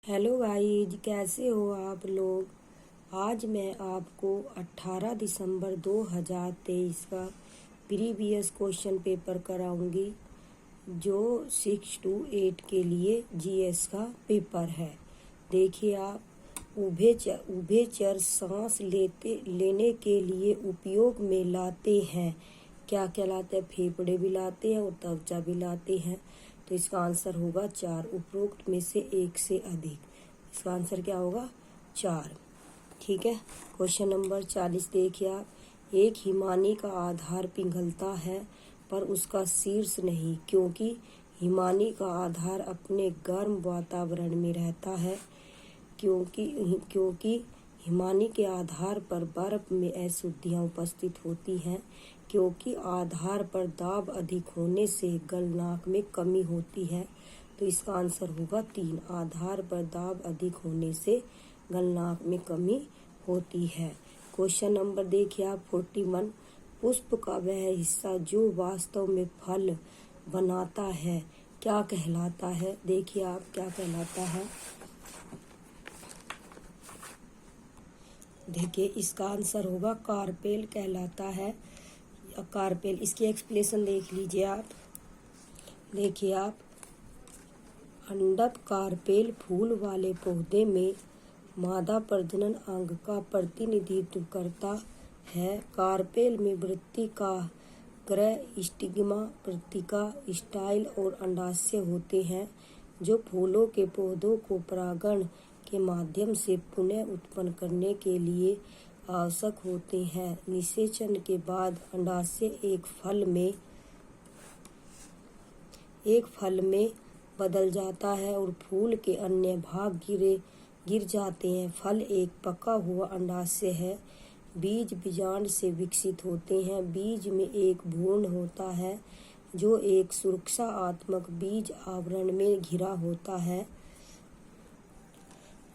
Hello guys, कैसे हो आप लोग। आज मैं आपको 18 दिसंबर 2023 का प्रीवियस क्वेश्चन पेपर कराऊंगी जो 6 to 8 के लिए जीएस का पेपर है। देखिए आप, उभयचर सांस लेने के लिए उपयोग में लाते हैं। क्या क्या लाते हैं? फेफड़े भी लाते हैं और त्वचा भी लाते हैं। तो इसका आंसर होगा 4। उपरोक्त में से एक से अधिक। इसका आंसर क्या होगा? 4। ठीक है। क्वेश्चन नंबर 40 देखिए आप। एक हिमानी का आधार पिघलता है पर उसका शीर्ष नहीं, क्योंकि हिमानी का आधार अपने गर्म वातावरण में रहता है। क्योंकि हिमानी के आधार पर बर्फ में अशुद्धियाँ उपस्थित होती हैं। क्योंकि आधार पर दाब अधिक होने से गलनांक में कमी होती है। तो इसका आंसर होगा 3। आधार पर दाब अधिक होने से गलनांक में कमी होती है। क्वेश्चन नंबर देखिए आप 41। पुष्प का वह हिस्सा जो वास्तव में फल बनाता है क्या कहलाता है? देखिए आप, क्या कहलाता है। देखिए इसका आंसर होगा कार्पेल कहलाता है। कार्पेल, इसकी एक्सप्लेनेशन देख लीजिए आप। देखिए आप, अंडक कार्पेल फूल वाले पौधे में मादा प्रजनन अंग का प्रतिनिधित्व करता है। कार्पेल में वृत्ति का क्रय, स्टिग्मा, पत्रिका, स्टाइल और अंडाशय होते हैं जो फूलों के पौधों को परागण के माध्यम से पुनः उत्पन्न करने के लिए आवश्यक होते हैं। निषेचन के बाद अंडाशय एक फल में बदल जाता है और फूल के अन्य भाग गिर जाते हैं। फल एक पका हुआ अंडाशय है। बीज बीजांड से विकसित होते हैं। बीज में एक भ्रूण होता है जो एक सुरक्षात्मक बीज आवरण में घिरा होता है।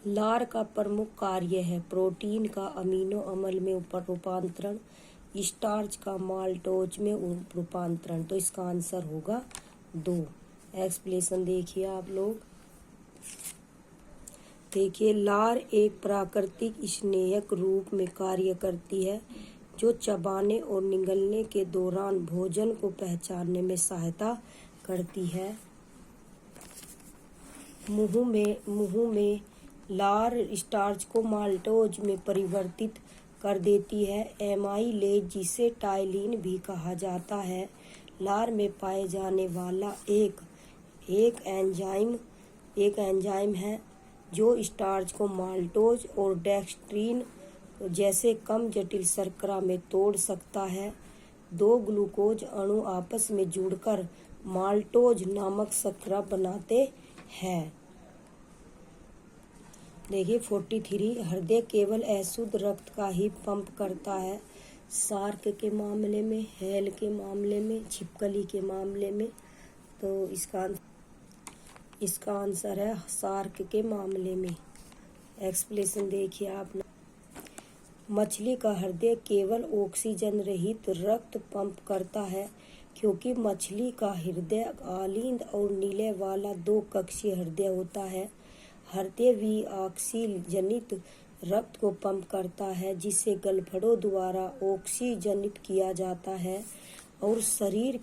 लार का प्रमुख कार्य है प्रोटीन का अमीनो अम्ल में रूपांतरण, स्टार्च का माल्टोज में रूपांतरण। तो इसका आंसर होगा 2। एक्सप्लेनेशन देखिए आप लोग। देखिए, लार एक प्राकृतिक स्नेहक रूप में कार्य करती है जो चबाने और निगलने के दौरान भोजन को पहचानने में सहायता करती है। मुंह में लार स्टार्च को माल्टोज में परिवर्तित कर देती है। एमाइलेज, जिसे टाइलिन भी कहा जाता है, लार में पाए जाने वाला एक एंजाइम है जो स्टार्च को माल्टोज और डेक्स्ट्रीन जैसे कम जटिल शर्करा में तोड़ सकता है। 2 ग्लूकोज अणु आपस में जुड़कर माल्टोज नामक शर्करा बनाते हैं। देखिए 43। हृदय केवल अशुद्ध रक्त का ही पंप करता है। शार्क के मामले में, हेल के मामले में, छिपकली के मामले में। तो इसका आंसर है शार्क के मामले में। एक्सप्लेनेशन देखिए आप। मछली का हृदय केवल ऑक्सीजन रहित रक्त पंप करता है क्योंकि मछली का हृदय आलिंद और नीले वाला 2 कक्षीय हृदय होता है। हृदय भी ऑक्सीजनित रक्त को पंप करता है जिसे गलफड़ों द्वारा ऑक्सीजनित किया जाता है और शरीर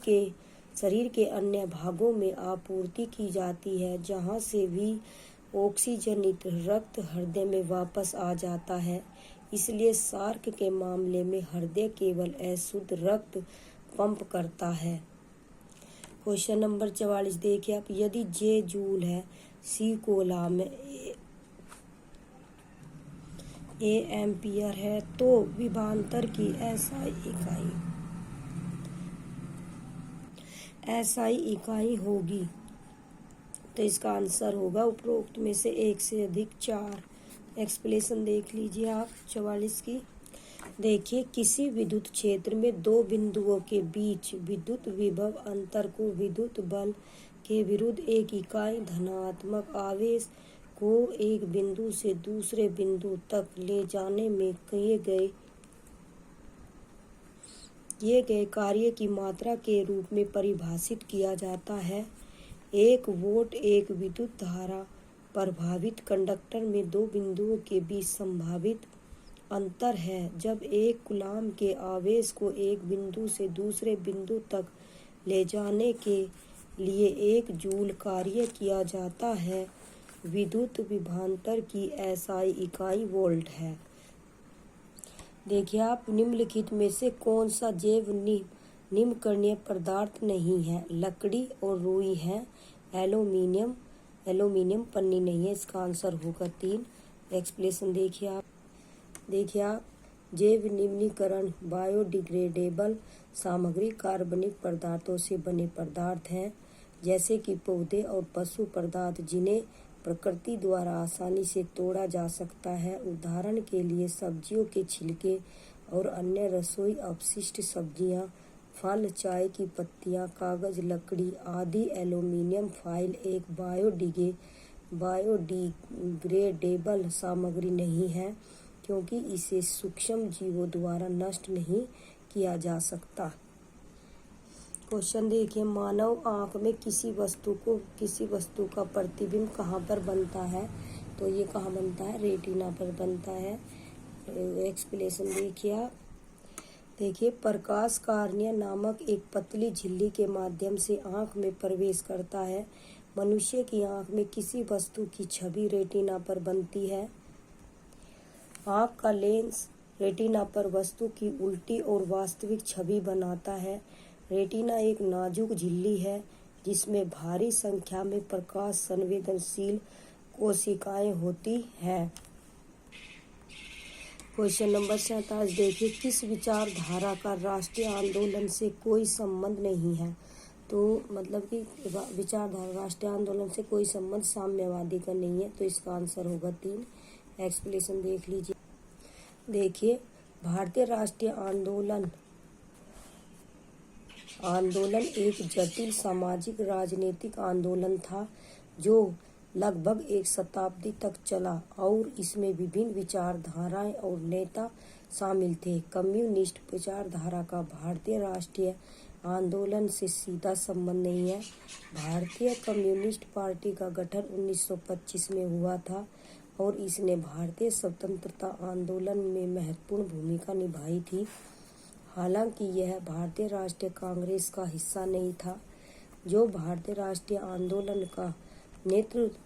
के अन्य भागों में आपूर्ति की जाती है, जहां से भी ऑक्सीजनित रक्त हृदय में वापस आ जाता है। इसलिए शार्क के मामले में हृदय केवल अशुद्ध रक्त पंप करता है। क्वेश्चन नंबर 44 देखिए आप। यदि जे जूल है, सी कोलम ए एम्पियर है, तो विभवांतर की एसआई इकाई होगी। तो इसका आंसर होगा उपरोक्त में से एक से अधिक 4। एक्सप्लेनेशन देख लीजिए आप 44 की। देखिए, किसी विद्युत क्षेत्र में 2 बिंदुओं के बीच विद्युत विभव अंतर को विद्युत बल के विरुद्ध एक इकाई धनात्मक आवेश को एक बिंदु से दूसरे बिंदु तक ले जाने में किए गए कार्य की मात्रा के रूप में परिभाषित किया जाता है। 1 वोल्ट एक विद्युत धारा प्रभावित कंडक्टर में दो बिंदुओं के बीच संभावित अंतर है। जब एक कूलाम के आवेश को एक बिंदु से दूसरे बिंदु तक ले जाने के लिए 1 जूल कार्य किया जाता है। विद्युत विभवांतर की एसआई इकाई वोल्ट है। देखिए आप, निम्नलिखित में से कौन सा जैव निम्नकरणीय पदार्थ नहीं है? लकड़ी और रुई है। एल्यूमीनियम पन्नी नहीं है। इसका आंसर होगा 3। एक्सप्लेनेशन देखिए आप, जैव निम्नीकरण बायोडिग्रेडेबल सामग्री कार्बनिक पदार्थों से बने पदार्थ हैं, जैसे कि पौधे और पशु पदार्थ जिन्हें प्रकृति द्वारा आसानी से तोड़ा जा सकता है। उदाहरण के लिए सब्जियों के छिलके और अन्य रसोई अपशिष्ट, सब्जियां, फल, चाय की पत्तियां, कागज, लकड़ी आदि। एल्यूमीनियम फॉयल एक बायोडिग्रेडेबल सामग्री नहीं है, क्योंकि इसे सूक्ष्म जीवों द्वारा नष्ट नहीं किया जा सकता। क्वेश्चन देखिए, मानव आंख में किसी वस्तु का प्रतिबिंब कहाँ पर बनता है? तो ये कहाँ बनता है? रेटिना पर बनता है। एक्सप्लेनेशन देखिए आप। देखिए, प्रकाश कार्निया नामक एक पतली झिल्ली के माध्यम से आंख में प्रवेश करता है। मनुष्य की आंख में किसी वस्तु की छवि रेटिना पर बनती है। आंख का लेंस रेटिना पर वस्तु की उल्टी और वास्तविक छवि बनाता है। रेटिना एक नाजुक झिल्ली है जिसमें भारी संख्या में प्रकाश संवेदनशील कोशिकाएं होती हैं। क्वेश्चन नंबर 47 देखिए, किस विचारधारा का राष्ट्रीय आंदोलन से कोई संबंध नहीं है? तो मतलब कि विचारधारा राष्ट्रीय आंदोलन से कोई संबंध साम्यवादी का नहीं है, तो इसका आंसर होगा 3। एक्सप्लेनेशन देख लीजिए। देखिए, भारतीय राष्ट्रीय आंदोलन एक जटिल सामाजिक राजनीतिक आंदोलन था जो लगभग 1 शताब्दी तक चला और इसमें विभिन्न विचारधाराएं और नेता शामिल थे। कम्युनिस्ट विचारधारा का भारतीय राष्ट्रीय आंदोलन से सीधा संबंध नहीं है। भारतीय कम्युनिस्ट पार्टी का गठन 1925 में हुआ था और इसने भारतीय स्वतंत्रता आंदोलन में महत्वपूर्ण भूमिका निभाई थी। हालांकि यह भारतीय राष्ट्रीय कांग्रेस का हिस्सा नहीं था, जो भारतीय राष्ट्रीय आंदोलन का नेतृत्व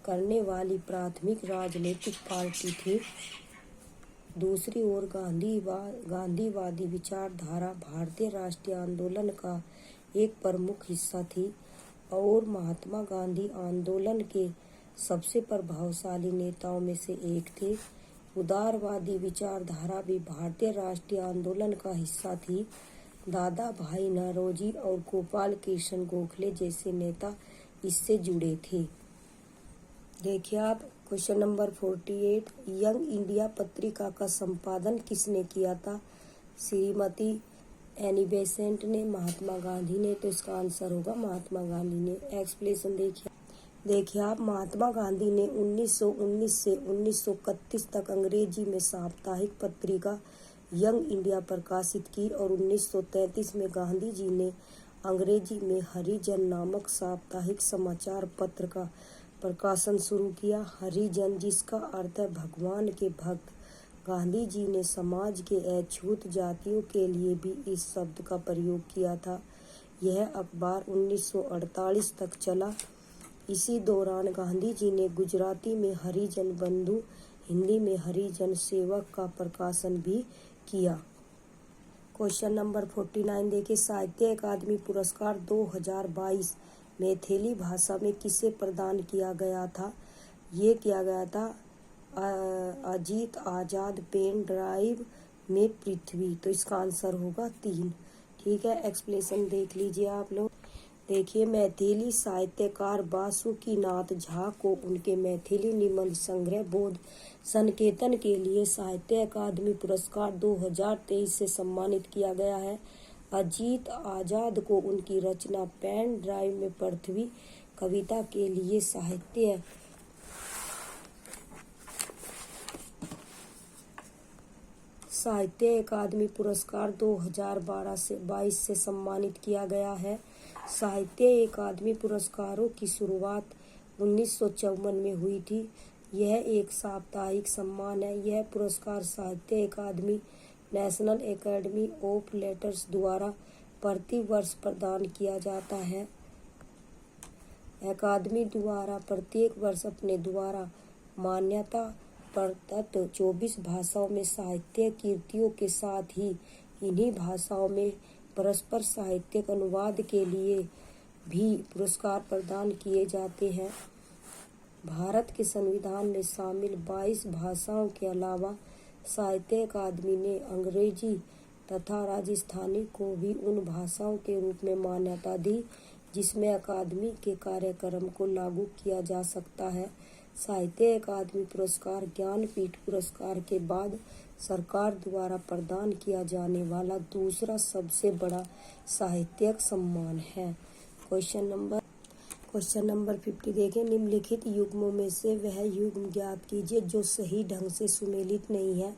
करने वाली प्राथमिक राजनीतिक पार्टी थी। दूसरी ओर गांधीवादी विचारधारा भारतीय राष्ट्रीय आंदोलन का एक प्रमुख हिस्सा थी और महात्मा गांधी आंदोलन के सबसे प्रभावशाली नेताओं में से एक थे। उदारवादी विचारधारा भी भारतीय राष्ट्रीय आंदोलन का हिस्सा थी। दादा भाई नौरोजी और गोपाल कृष्ण गोखले जैसे नेता इससे जुड़े थे। देखिए आप, क्वेश्चन नंबर 48, यंग इंडिया पत्रिका का संपादन किसने किया था? श्रीमती एनी बेसेंट ने, महात्मा गांधी ने, तो इसका आंसर होगा महात्मा गांधी ने। एक्सप्लेनेशन देखिए आप, महात्मा गांधी ने 1919 से 1931 तक अंग्रेजी में साप्ताहिक पत्रिका यंग इंडिया प्रकाशित की और 1933 में गांधी जी ने अंग्रेजी में हरिजन नामक साप्ताहिक समाचार पत्र का प्रकाशन शुरू किया। हरिजन, जिसका अर्थ है भगवान के भक्त। गांधी जी ने समाज के अछूत जातियों के लिए भी इस शब्द का प्रयोग किया था। यह अखबार 1948 तक चला। इसी दौरान गांधी जी ने गुजराती में हरिजन बंधु, हिंदी में हरिजन सेवक का प्रकाशन भी किया। क्वेश्चन नंबर 49 देखिए, साहित्य अकादमी पुरस्कार 2022 मैथिली भाषा में किसे प्रदान किया गया था? ये किया गया था अजीत आजाद पेन ड्राइव में पृथ्वी, तो इसका आंसर होगा 3। ठीक है, एक्सप्लेनेशन देख लीजिए आप लोग। देखिए, मैथिली साहित्यकार बासुकीनाथ झा को उनके मैथिली निबंध संग्रह बोध संकेतन के लिए साहित्य अकादमी पुरस्कार 2023 से सम्मानित किया गया है। अजीत आजाद को उनकी रचना पेन ड्राइव में पृथ्वी कविता के लिए साहित्य अकादमी पुरस्कार 2022 से सम्मानित किया गया है। साहित्य अकादमी पुरस्कारों की शुरुआत 1954 में हुई थी। यह एक साप्ताहिक सम्मान है। यह पुरस्कार साहित्य अकादमी, नेशनल एकेडमी ऑफ लेटर्स द्वारा प्रति वर्ष प्रदान किया जाता है। अकादमी द्वारा प्रत्येक वर्ष अपने द्वारा मान्यता प्राप्त 24 भाषाओं में साहित्य कृतियों के साथ ही इन्हीं भाषाओं में परस्पर साहित्यिक अनुवाद के लिए भी पुरस्कार प्रदान किए जाते हैं। भारत के संविधान में शामिल 22 भाषाओं के अलावा साहित्य अकादमी ने अंग्रेजी तथा राजस्थानी को भी उन भाषाओं के रूप में मान्यता दी जिसमें अकादमी के कार्यक्रम को लागू किया जा सकता है। साहित्य अकादमी पुरस्कार ज्ञानपीठ पुरस्कार के बाद सरकार द्वारा प्रदान किया जाने वाला दूसरा सबसे बड़ा साहित्यिक सम्मान है। क्वेश्चन नंबर 50 देखें। निम्नलिखित युग्मों में से वह युग्म ज्ञात कीजिए जो सही ढंग से सुमेलित नहीं है।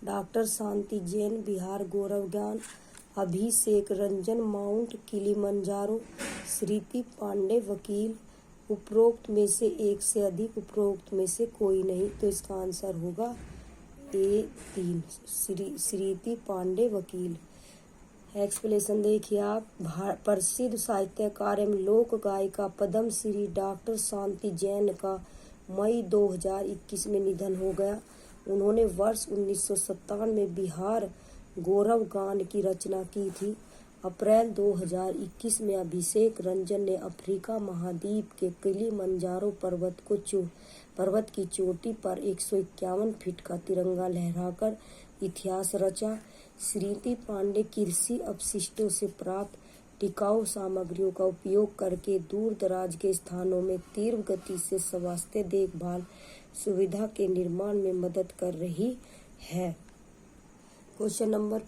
डॉक्टर शांति जैन, बिहार गौरव ज्ञान। अभिषेक रंजन, माउंट किलिमंजारो। श्रीति पांडे, वकील। उपरोक्त में से एक से अधिक, उपरोक्त में से कोई नहीं। तो इसका आंसर होगा A3, श्रीति पांडे, वकील। एक्सप्लेनेशन देखिए आप। प्रसिद्ध साहित्यकार एवं लोक गायिका पद्मश्री डॉक्टर शांति जैन का मई 2021 में निधन हो गया। उन्होंने वर्ष 1957 में बिहार गौरव गान की रचना की थी। अप्रैल 2021 में अभिषेक रंजन ने अफ्रीका महाद्वीप के किलिमंजारो पर्वत की चोटी पर 151 फीट का तिरंगा लहराकर इतिहास रचा। श्रीति पांडे कृषि अपशिष्टों से प्राप्त टिकाऊ सामग्रियों का उपयोग करके दूर दराज के स्थानों में तीव्र गति से स्वास्थ्य देखभाल सुविधा के निर्माण में मदद कर रही है। क्वेश्चन नंबर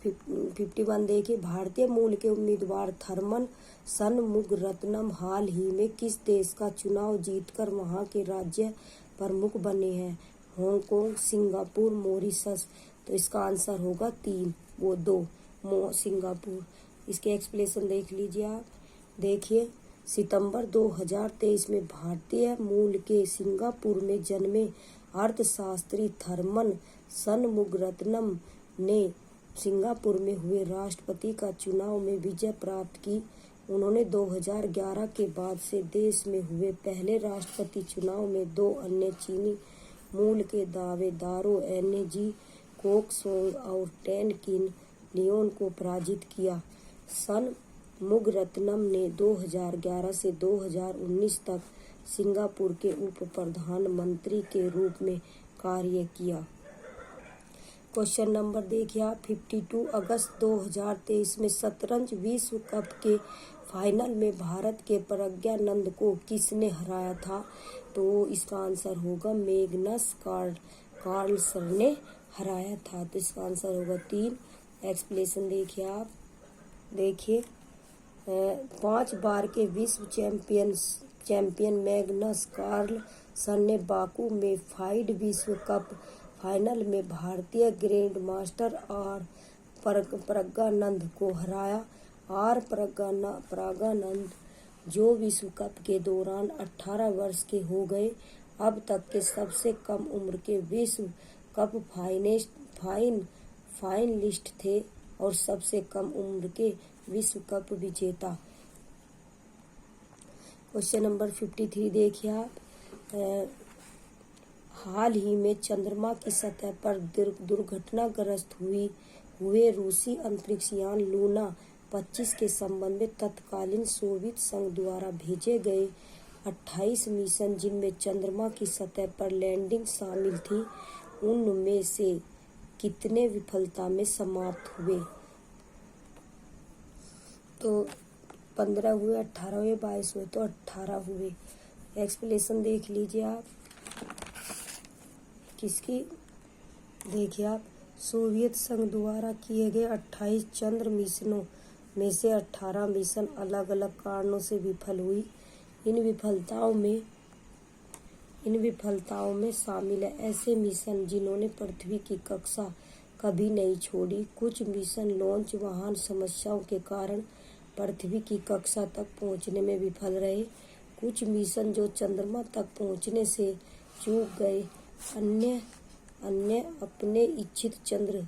51 देखिए। भारतीय मूल के उम्मीदवार थरमन षणमुगरत्नम हाल ही में किस देश का चुनाव जीतकर वहां के राज्य प्रमुख बने हैं? Hong Kong, Singapore, Mauritius. तो इसका आंसर होगा 2 सिंगापुर। इसके एक्सप्लेनेशन देख लीजिए आप। देखिए, सितंबर 2023 में भारतीय मूल के सिंगापुर में जन्मे अर्थशास्त्री थरमन षणमुगरत्नम ने सिंगापुर में हुए राष्ट्रपति का चुनाव में विजय प्राप्त की। उन्होंने 2011 के बाद से देश में हुए पहले राष्ट्रपति चुनाव में 2 अन्य चीनी मूल के दावेदारों एनजी कोकसोंग और टेन किन लियोन को पराजित किया। षणमुगरत्नम ने 2011 से 2019 तक सिंगापुर के उप प्रधानमंत्री के रूप में कार्य किया। क्वेश्चन नंबर देखिए आप। 52 अगस्त 2023 में शतरंज विश्व कप के फाइनल में भारत के प्रज्ञानंद को किसने हराया था? तो इसका आंसर होगा मैग्नस कार्लसन ने हराया था। तो इसका आंसर होगा 3। एक्सप्लेनेशन देखिए आप। देखिए, 5 बार के विश्व चैंपियन मैग्नस कार्लसन ने बाकू में फाइड विश्व कप फाइनल में भारतीय ग्रैंड मास्टर आर प्रज्ञानंद को हराया। आर प्रज्ञानंद जो विश्व कप के दौरान 18 वर्ष के हो गए, अब तक के सबसे कम उम्र के विश्व कप फाइनलिस्ट थे और सबसे कम उम्र के विश्व कप विजेता। क्वेश्चन नंबर 53 देखिए आप। हाल ही में चंद्रमा की सतह पर दुर्घटनाग्रस्त हुए रूसी अंतरिक्ष यान लूना 25 के संबंध में तत्कालीन सोवियत संघ द्वारा भेजे गए 28 मिशन, जिनमें चंद्रमा की सतह पर लैंडिंग शामिल थी, उनमें से कितने विफलता में समाप्त हुए? तो 15 हुए, 18 हुए, 22 हुए। तो 18 हुए। एक्सप्लेनेशन देख लीजिए आप। किसकी? देखिए आप, सोवियत संघ द्वारा किए गए 28 चंद्र मिशनों में से 18 मिशन अलग अलग कारणों से विफल हुई। इन विफलताओं में शामिल है ऐसे मिशन जिन्होंने पृथ्वी की कक्षा कभी नहीं छोड़ी। कुछ मिशन लॉन्च वाहन समस्याओं के कारण पृथ्वी की कक्षा तक पहुंचने में विफल रहे। कुछ मिशन जो चंद्रमा तक पहुंचने से चूक गए, अन्य अपने इच्छित चंद्र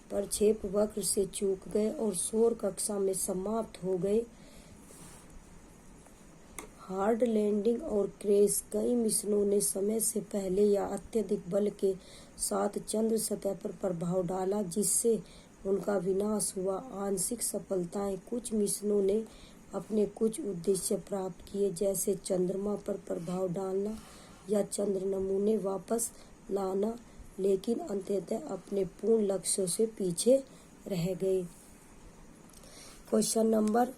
प्रक्षेप वक्र से चूक गए और सौर कक्षा में समाप्त हो गए। हार्ड लैंडिंग और क्रैश। कई मिशनों ने समय से पहले या अत्यधिक बल के साथ चंद्र सतह पर प्रभाव डाला, जिससे उनका विनाश हुआ। आंशिक सफलताएं। कुछ मिशनों ने अपने कुछ उद्देश्य प्राप्त किए, जैसे चंद्रमा पर प्रभाव डालना या चंद्र नमूने वापस लाना, लेकिन अंततः अपने पूर्ण लक्ष्यों से पीछे रह गए। क्वेश्चन नंबर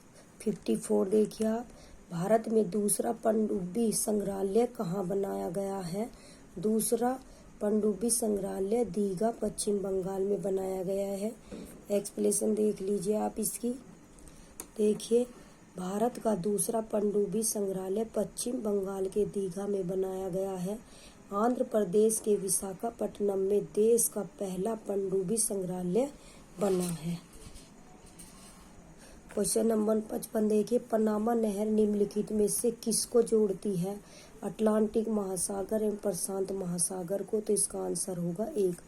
54 देखिए आप। भारत में दूसरा पनडुब्बी संग्रहालय कहाँ बनाया गया है? दूसरा पनडुब्बी संग्रहालय दीघा, पश्चिम बंगाल में बनाया गया है। एक्सप्लेनेशन देख लीजिए आप इसकी। देखिए, भारत का दूसरा पनडुब्बी संग्रहालय पश्चिम बंगाल के दीघा में बनाया गया है। आंध्र प्रदेश के विशाखापट्टनम में देश का पहला पनडुब्बी संग्रहालय बना है। क्वेश्चन नंबर 55 देखिए। पनामा नहर निम्नलिखित में से किसको जोड़ती है? अटलांटिक महासागर एवं प्रशांत महासागर को। तो इसका आंसर होगा 1।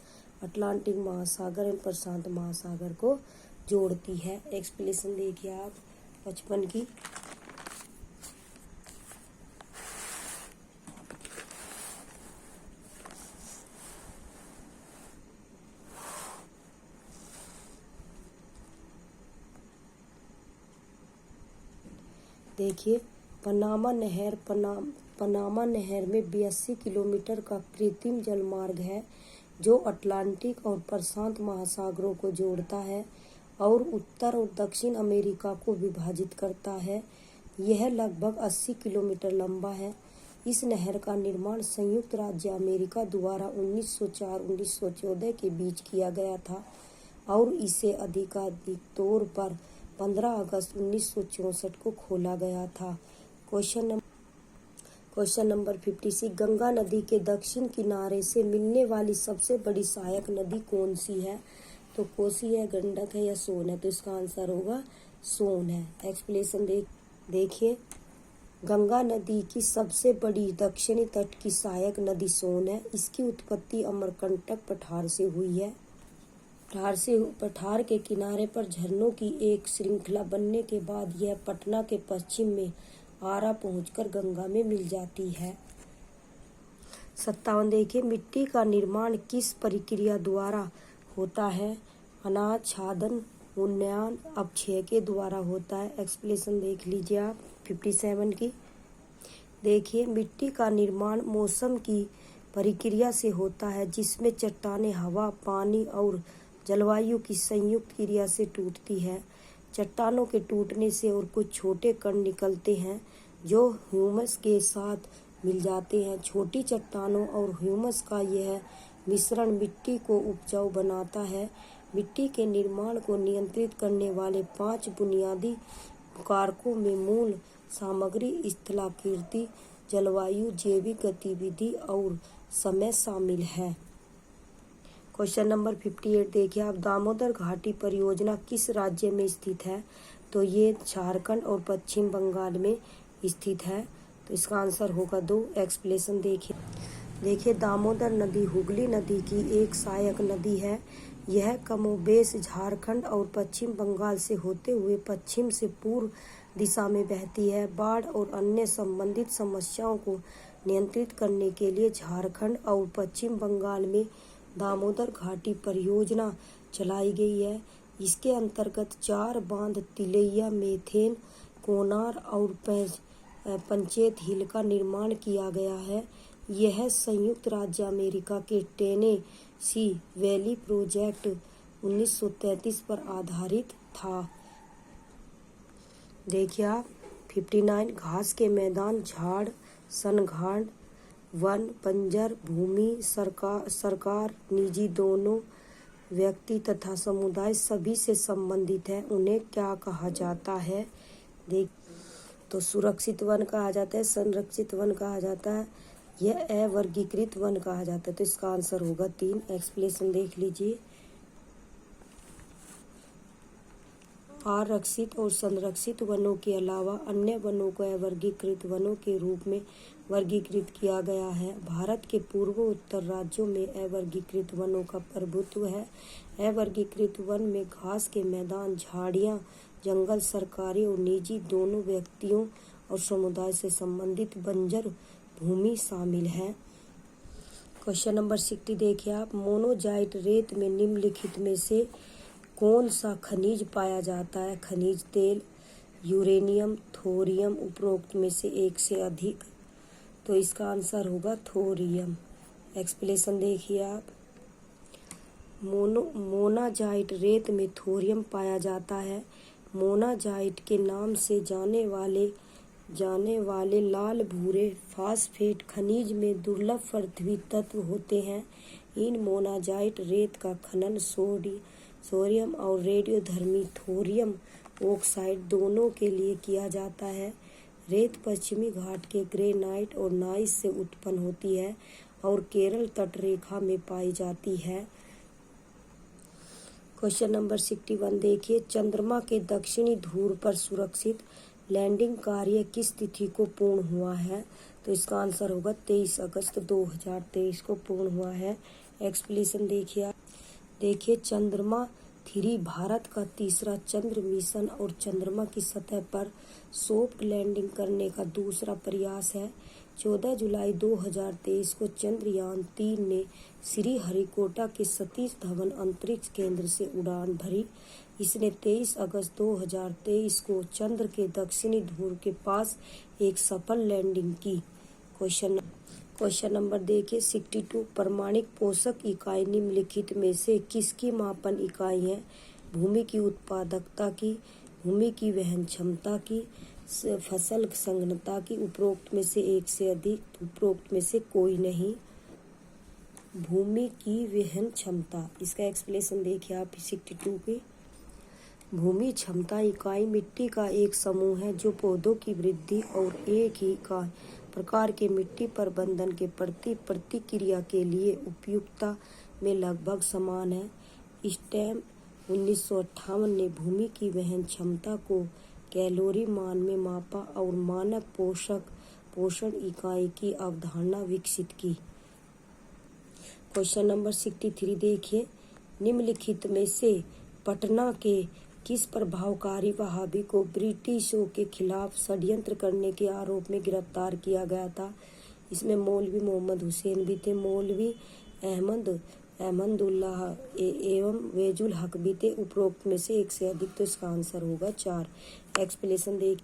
अटलांटिक महासागर एवं प्रशांत महासागर को जोड़ती है। एक्सप्लेनेशन देखिए आप 55 की। देखिए, पनामा नहर में 82 किलोमीटर का कृत्रिम जलमार्ग है, जो अटलांटिक और प्रशांत महासागरों को जोड़ता है और उत्तर और दक्षिण अमेरिका को विभाजित करता है। यह लगभग 80 किलोमीटर लंबा है। इस नहर का निर्माण संयुक्त राज्य अमेरिका द्वारा 1904-1914 के बीच किया गया था और इसे आधिकारिक तौर पर 15 अगस्त 1964 को खोला गया था। Question number 56। गंगा नदी के दक्षिण किनारे से मिलने वाली सबसे बड़ी सहायक नदी कौन सी है? तो कोसी है, गंडक है या सोन है? तो इसका आंसर होगा सोन है। एक्सप्लेनेशन देखिए, गंगा नदी की सबसे बड़ी दक्षिणी तट की सहायक नदी सोन है। इसकी उत्पत्ति अमरकंटक पठार से हुई है। पठार के किनारे पर झरनों की एक श्रृंखला बनने के बाद यह पटना के पश्चिम में आरा पहुंचकर गंगा में मिल जाती है। 57 देखिए। मिट्टी का निर्माण किस प्रक्रिया द्वारा होता है? अनाच्छादन, उन्नयन, अपक्षय के द्वारा होता है। एक्सप्लेनेशन देख लीजिए आप 57 की। देखिए, मिट्टी का निर्माण मौसम की प्रक्रिया से होता है, जिसमें चट्टानें हवा, पानी और जलवायु की संयुक्त क्रिया से टूटती है। चट्टानों के टूटने से और कुछ छोटे कण निकलते हैं जो ह्यूमस के साथ मिल जाते हैं। छोटी चट्टानों और ह्यूमस का यह मिश्रण मिट्टी को उपजाऊ बनाता है। मिट्टी के निर्माण को नियंत्रित करने वाले 5 बुनियादी कारकों में मूल सामग्री, स्थलाकृति, जलवायु, जैविक गतिविधि और समय शामिल है। क्वेश्चन नंबर 58 देखिए आप। दामोदर घाटी परियोजना किस राज्य में स्थित है? तो ये झारखंड और पश्चिम बंगाल में स्थित है। तो इसका आंसर होगा 2। एक्सप्लेनेशन देखिए, दामोदर नदी हुगली नदी की एक सहायक नदी है। यह कमोबेश झारखंड और पश्चिम बंगाल से होते हुए पश्चिम से पूर्व दिशा में बहती है। बाढ़ और अन्य संबंधित समस्याओं को नियंत्रित करने के लिए झारखंड और पश्चिम बंगाल में दामोदर घाटी परियोजना चलाई गई है। इसके अंतर्गत 4 बांध तिलैया, मेथेन, कोनार और पंचेत हिल का निर्माण किया गया है। यह संयुक्त राज्य अमेरिका के टेनेसी वैली प्रोजेक्ट 1933 पर आधारित था। देखिए आप 59। घास के मैदान, झाड़, सनघाट, वन, बंजर भूमि, सरकार, निजी दोनों, व्यक्ति तथा समुदाय सभी से संबंधित है। उन्हें क्या कहा जाता है? तो सुरक्षित वन कहा जाता है, संरक्षित वन कहा जाता है, यह अवर्गीकृत वन कहा जाता है। तो इसका आंसर होगा 3। एक्सप्लेनेशन देख लीजिए। आरक्षित और संरक्षित वनों के अलावा अन्य वनों को अवर्गीकृत वनों के रूप में वर्गीकृत किया गया है। भारत के पूर्व उत्तर राज्यों में अवर्गीकृत वनों का प्रभुत्व है। अवर्गीकृत वन में घास के मैदान, झाड़ियाँ, जंगल सरकारी और निजी दोनों व्यक्तियों और समुदाय से संबंधित बंजर भूमि शामिल है। क्वेश्चन नंबर 60 देखिए आप। मोनोजाइट रेत में निम्नलिखित में से कौन सा खनिज पाया जाता है? खनिज तेल, यूरेनियम, थोरियम, उपरोक्त में से एक से अधिक। तो इसका आंसर होगा थोरियम। एक्सप्लेनेशन देखिए आप। मोनाजाइट रेत में थोरियम पाया जाता है। मोनाजाइट के नाम से जाने वाले लाल भूरे फास्फेट खनिज में दुर्लभ पृथ्वी तत्व होते हैं। इन मोनाजाइट रेत का खनन सोडियम और रेडियोधर्मी थोरियम ऑक्साइड दोनों के लिए किया जाता है। रेत पश्चिमी घाट के ग्रेनाइट और नाइस से उत्पन्न होती है और केरल तटरेखा में पाई जाती है। क्वेश्चन नंबर 61 देखिए। चंद्रमा के दक्षिणी ध्रुव पर सुरक्षित लैंडिंग कार्य किस तिथि को पूर्ण हुआ है? तो इसका आंसर होगा 23 अगस्त 2023 को पूर्ण हुआ है। एक्सप्लेनेशन देखिए चंद्रमा 3 भारत का तीसरा चंद्र मिशन और चंद्रमा की सतह पर सॉफ्ट लैंडिंग करने का दूसरा प्रयास है। 14 जुलाई 2023 को चंद्रयान 3 ने श्रीहरिकोटा के सतीश धवन अंतरिक्ष केंद्र से उड़ान भरी। इसने 23 अगस्त 2023 को चंद्र के दक्षिणी ध्रुव के पास एक सफल लैंडिंग की। क्वेश्चन नंबर देखिए 62। प्रमाणिक पोषक इकाई निम्नलिखित में से किसकी मापन इकाई है? भूमि की उत्पादकता की, भूमि की वहन क्षमता की, फसल संघनता की, उपरोक्त में से एक से अधिक, उपरोक्त में से कोई नहीं। भूमि की वहन क्षमता, इसका एक्सप्लेनेशन देखिए आप 62 की। भूमि क्षमता इकाई मिट्टी का एक समूह है जो पौधों की वृद्धि और एक ही प्रकार के मिट्टी प्रबंधन के प्रति प्रतिक्रिया के लिए उपयुक्तता में लगभग समान है। स्टेम 1958 ने भूमि की वहन क्षमता को कैलोरी मान में मापा और मानक पोषण इकाई की अवधारणा विकसित की। क्वेश्चन नंबर 63 देखिए। निम्नलिखित में से पटना के किस प्रभावकारी वहाबी को ब्रिटिशों के खिलाफ षड्यंत्र करने के आरोप में गिरफ्तार किया गया था? इसमें मौलवी मोहम्मद हुसैन भी थे, मौलवी अहमदुल्लाह एवं वेजुल हक भी थे। उपरोक्त में से एक से अधिक, तो इसका आंसर होगा 4। एक्सप्लेनेशन देख।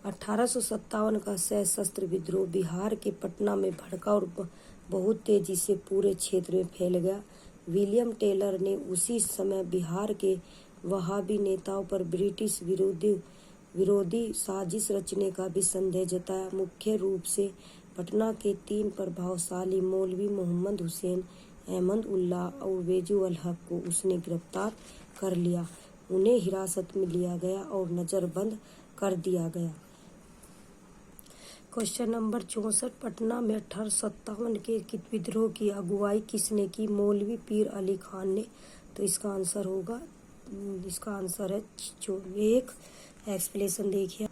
1857 का सशस्त्र विद्रोह बिहार के पटना में भड़का और बहुत तेजी से पूरे क्षेत्र में फैल गया। विलियम टेलर ने उसी समय बिहार के वहाबी नेताओं पर ब्रिटिश विरोधी साजिश रचने का भी संदेह जताया। मुख्य रूप से पटना के 3 प्रभावशाली मौलवी मोहम्मद हुसैन, अहमद उल्लाह और वेजू अल हक को उसने गिरफ्तार कर लिया। उन्हें हिरासत में लिया गया और नजरबंद कर दिया गया। Question number 64। पटना में 1857 के विद्रोह की अगुवाई किसने की? मौलवी पीर अली खान ने। तो इसका आंसर है 1। एक्सप्लेनेशन देखिए।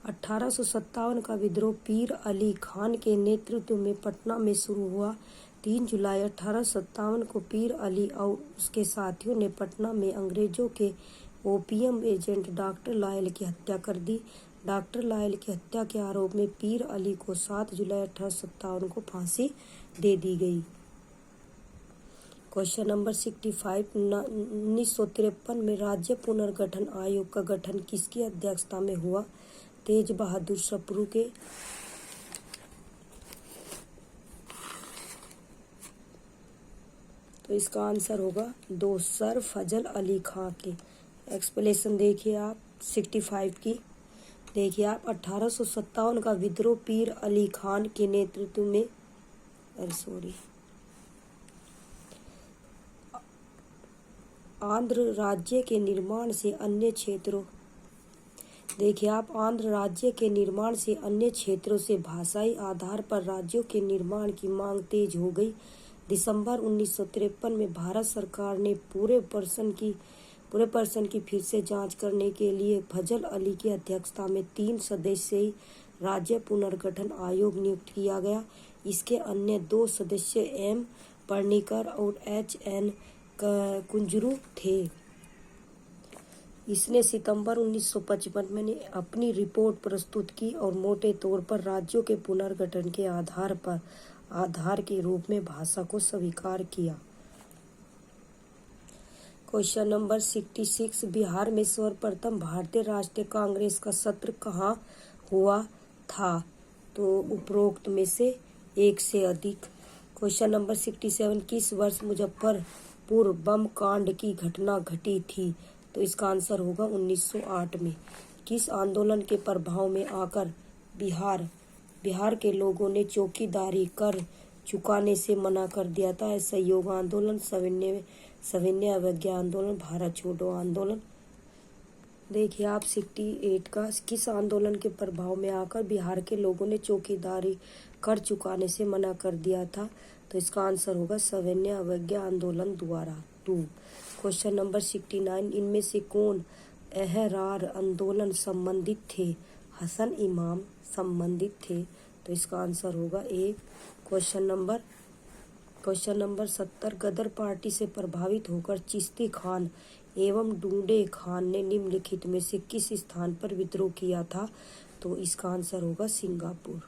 1857 का विद्रोह पीर अली खान के नेतृत्व में पटना में शुरू हुआ। 3 जुलाई 1857 को पीर अली और उसके साथियों ने पटना में अंग्रेजों के ओपियम एजेंट डॉक्टर लायल की हत्या कर दी। डॉक्टर लायल की हत्या के आरोप में पीर अली को 7 जुलाई 1857 को फांसी दे दी गई। Question number 65। 1953 में राज्य पुनर्गठन आयोग का गठन किसकी अध्यक्षता में हुआ? तेज बहादुर सप्रू के। तो इसका आंसर होगा 2 सर फजल अली खां के। एक्सप्लेनेशन देखिए आप 65 की। देखिए आप 1857 का विद्रोह पीर अली खान के नेतृत्व में आंध्र राज्य के निर्माण से अन्य क्षेत्रों अन्य क्षेत्रों से भाषाई आधार पर राज्यों के निर्माण की मांग तेज हो गई। दिसंबर 1953 में भारत सरकार ने पूरे प्रश्न की फिर से जांच करने के लिए फजल अली की अध्यक्षता में 3 सदस्यीय राज्य पुनर्गठन आयोग नियुक्त किया गया। इसके अन्य 2 सदस्य एम पर्णिकर और एच.एन. कुंजरू थे। इसने सितंबर 1955 में अपनी रिपोर्ट प्रस्तुत की और मोटे तौर पर राज्यों के पुनर्गठन के आधार के रूप में भाषा को स्वीकार किया। क्वेश्चन नंबर 66, बिहार में सर्वप्रथम भारतीय राष्ट्रीय कांग्रेस का सत्र कहाँ हुआ था? तो उपरोक्त में से एक से अधिक। क्वेश्चन नंबर 67, किस वर्ष मुजफ्फरपुर बम कांड की घटना घटी थी? तो इसका आंसर होगा 1908 में। किस आंदोलन के प्रभाव में आकर बिहार के लोगों ने चौकीदारी कर चुकाने से मना कर दिया था? असहयोग आंदोलन, सविनय अवज्ञा आंदोलन, भारत छोड़ो आंदोलन। देखिए आप 68 का, किस आंदोलन के प्रभाव में आकर बिहार के लोगों ने चौकीदारी कर चुकाने से मना कर दिया था? तो इसका आंसर होगा सविनय अवज्ञा आंदोलन द्वारा। 2 क्वेश्चन नंबर 69, इनमें से कौन अहरार आंदोलन संबंधित थे? हसन इमाम संबंधित थे। तो इसका आंसर होगा ए। क्वेश्चन नंबर 70, गदर पार्टी से प्रभावित होकर चिश्ती खान एवं डूंडे खान ने निम्नलिखित में से किस स्थान पर विद्रोह किया था? तो इसका आंसर होगा सिंगापुर।